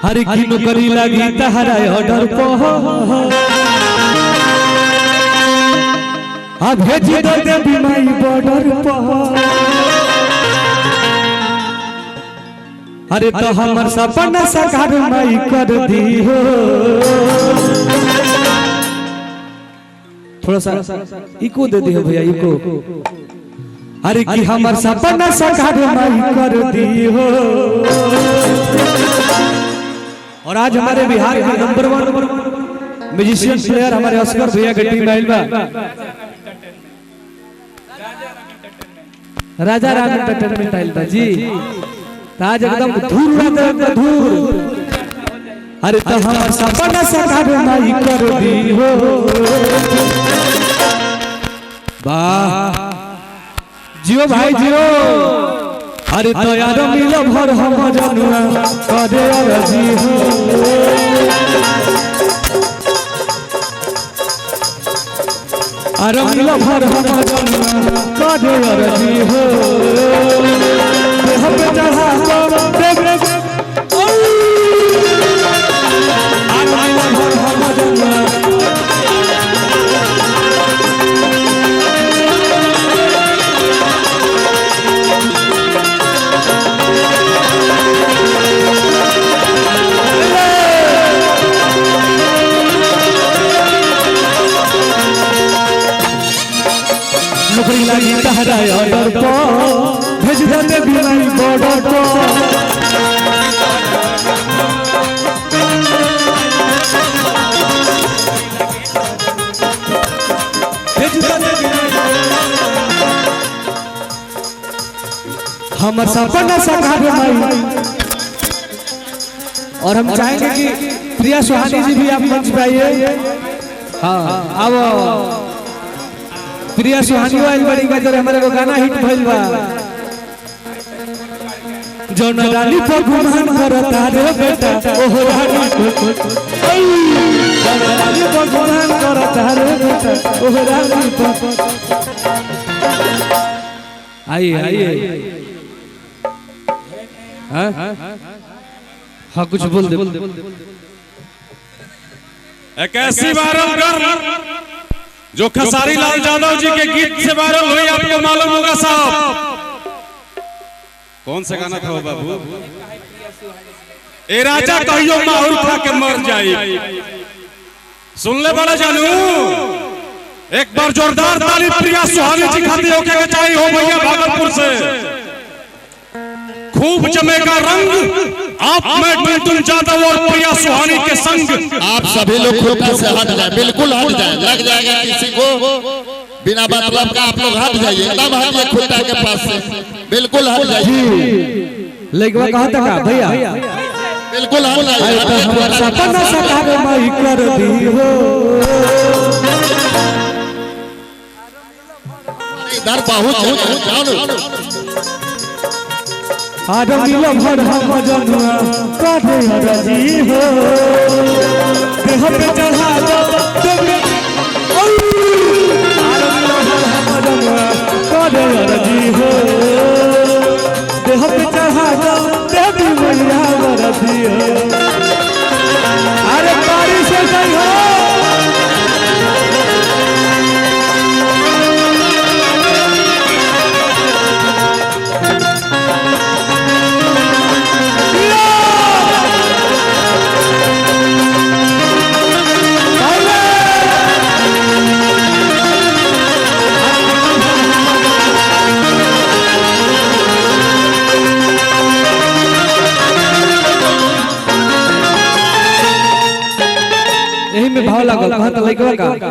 हर की नौकरी लगी तहरा ऑर्डर पर आ भेज दो देवी माई बॉर्डर पर। अरे तो हमर सपना साकार माई कर दी हो। थोड़ा सा इको दे दियो भैया इको। अरे कि हमर सपना साकार माई कर दी हो। और आज हमारे बिहार के नंबर 1 म्यूजिशियन प्लेयर हमारे अस्कर भैया की टीम आइल बा। राजा राम एंटरटेनमेंट आइल बा जी। आज एकदम धूल उड़ाते धूल। अरे तो हमर सपना साकार माई कर दी हो। वाह जियो भाई जियो। अरे तो यार मिलो भर हम जनुआ करे अरजी हो। अरे मिलो भर हम जनुआ करे अरजी हो। हम पे चढ़ा देव रे अरे मिलो भर हम जनुआ नौकरी लगी तहरा ऑर्डर पर भेज दो देवी माई बॉर्डर पर। हमर सपना साकार माई। और हम चाहेंगे कि प्रिया सुहानी जी भी आप मंच पे आइए। हाँ आओ प्रिया सुहानी वाली बड़ी का जरे हमारे को गाना हिट भइल बा। जो रानी पर गुमान करता रे बेटा ओहो रानी रानी पर गुमान करता रे बेटा ओहो रानी पर। आइए आइए हाँ कुछ बोल दे। एक ऐसी वायरल जो खेसारी लाल यादव जी के गीत से वायरल हुई, आपको मालूम होगा साहब। कौन सा गाना था वो बाबू? ए राजा कहियो माहौल खा के मर जाई। सुन ले बड़ा जानू। एक बार जोरदार ताली प्रिया सुहानी जी खाती होके चाहिए हो भैया भागलपुर से। खूब जमेगा रंग आप में टुनटुन यादव और प्रिया सुहानी के संग। आप सभी लोग खुद से हट जाए, बिल्कुल हट जाए। लग जाएगा किसी को बिना मतलब का आप लोग हट जाइए। एकदम हटिए खुदा के पास से, बिल्कुल हट जाइए। लेकिन कहा था भैया बिल्कुल हट जाइए। सपना साकार माई कर दी हो। इधर बहुत आज मिलो भर हम जनुआ करे अरजी हो। देह पे चढ़ा दो देव रे आज मिलो भर हम जनुआ करे अरजी हो। देह पे चढ़ा दो देवी मैया अरजी हो। अरे बारी से गई हो। यही में भाव लागल कहा त लइकवा का।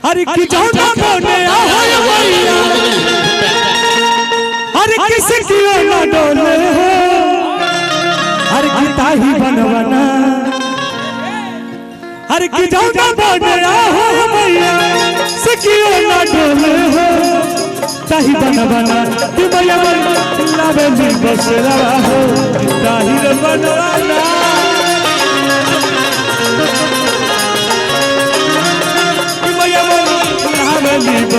अरे कि जौना बोने आ हो भैया अरे किसी की ना डोले हो। अरे कि ताही बनवना अरे कि जौना बोने आ हो भैया सिकियो ना डोले हो। ताही बनवना कि भैया लावे नी बसरा हो। ताही बनवना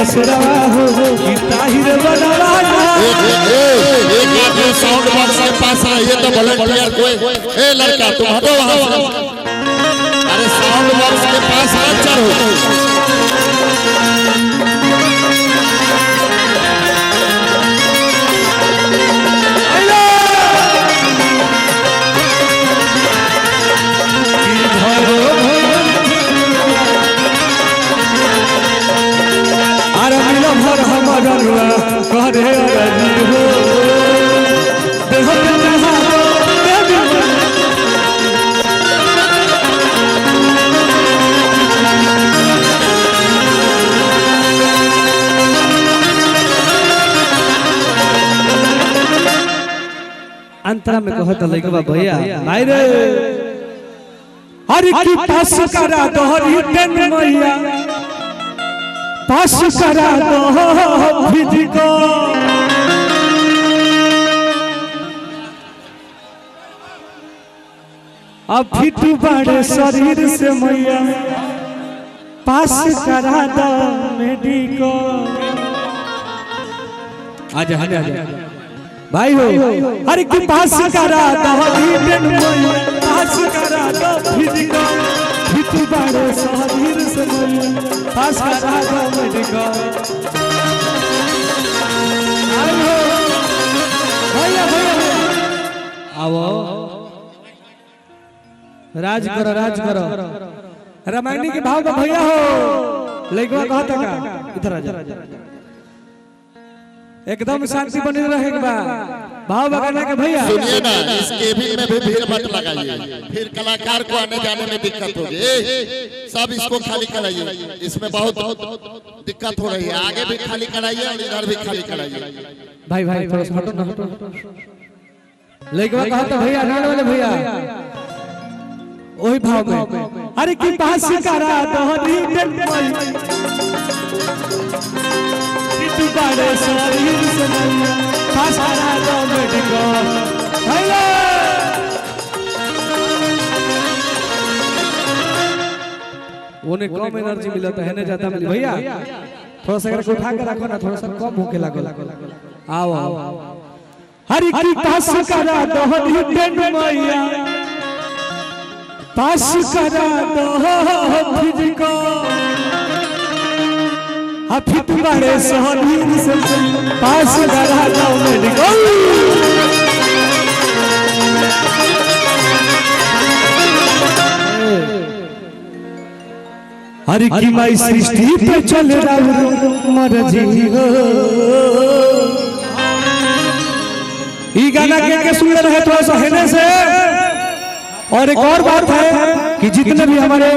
बसरा हो कि ताहिर बनवा एक साउंड बॉक्स के पास रहिए तो वॉलंटियर कोई ए लड़का तुम हटो वहां से। अरे साउंड बॉक्स के पास मत चढ़ो। करे अरजी हो देह पे जहां अंतरा में कहत लइकबा भैया भाई रे हरि की पास करा दोहरी टेन मैया पास करा दो फिजी को अब फिटू बड़े शरीर से मैया पास करा दो मेडिको आजा आजा भाई हो हर की पास करा दो मैया पास करा दो फिजी को फिटू बड़े शरीर से मैया पास करा दो मेडिको भैया भैया आओ राज करो रामायणी के भाव का भैया हो लइकवा कहता का इधर आ जा एकदम शांति बनी रहे के बा भाव बगाना के भैया सुनिए ना इस केबिन में भी भीड़ मत लगाइए फिर कलाकार को आने जाने में दिक्कत होगी। सब इसको खाली कराइए इसमें बहुत दिक्कत हो रही है। आगे भी खाली कराइए और इधर भी खाली कराइए। भाई भाई थोड़ा सा हटो ना हटो लइकवा कहता भैया नाल वाले भैया वही भाव में अरे की पास करा दोहरी टेन तू बड़े शरीर से मैया पास करा दो मेडिको हेलो उन्हें कम एनर्जी मिलता है ना जाता मिली भैया थोड़ा सा करके उठा के रखो ना थोड़ा सा कम होके लागो आओ हरि की पास करा दोहरी टेन मैया पास करा दो फिजिको अफिट बड़े शरीर से पास करा दो मेडिको हरि की माई सृष्टि पे चल रहा मरजी हो ई गाना के सुन रहे थोड़ा सा हेने से। और एक और बात है कि जितने भी हमारे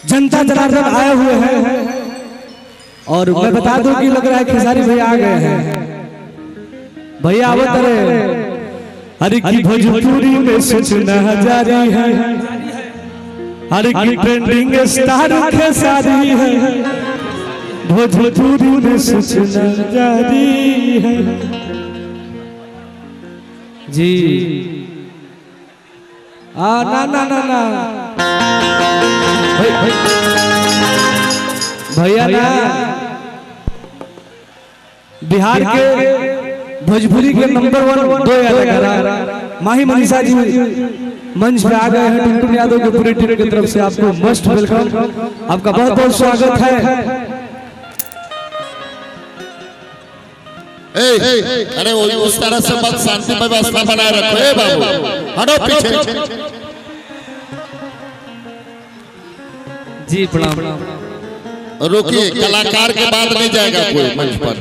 जनता जनार्दन आए हुए हैं और मैं बता दूं कि लग रहा है खेसारी भैया आ गए हैं भैया आवत रहे। अरे की भोजपुरी में सूचना जारी है अरे की ट्रेंडिंग स्टार खेसारी है भोजपुरी में सूचना जारी है जी। ना ना ना ना भैया ना बिहार के भोजपुरी के नंबर 1 दो याद माही मनीषा जी मंच पे आ गए हैं। टुनटुन यादव की पूरी टीम की तरफ से आपको मस्ट वेलकम आपका बहुत बहुत स्वागत है। अरे उस तरह से मत शांति व्यवस्था बनाए रखो। ए बाबू हटो पीछे जी प्रणाम। रुकिए कलाकार के बाद नहीं जाएगा कोई मंच पर।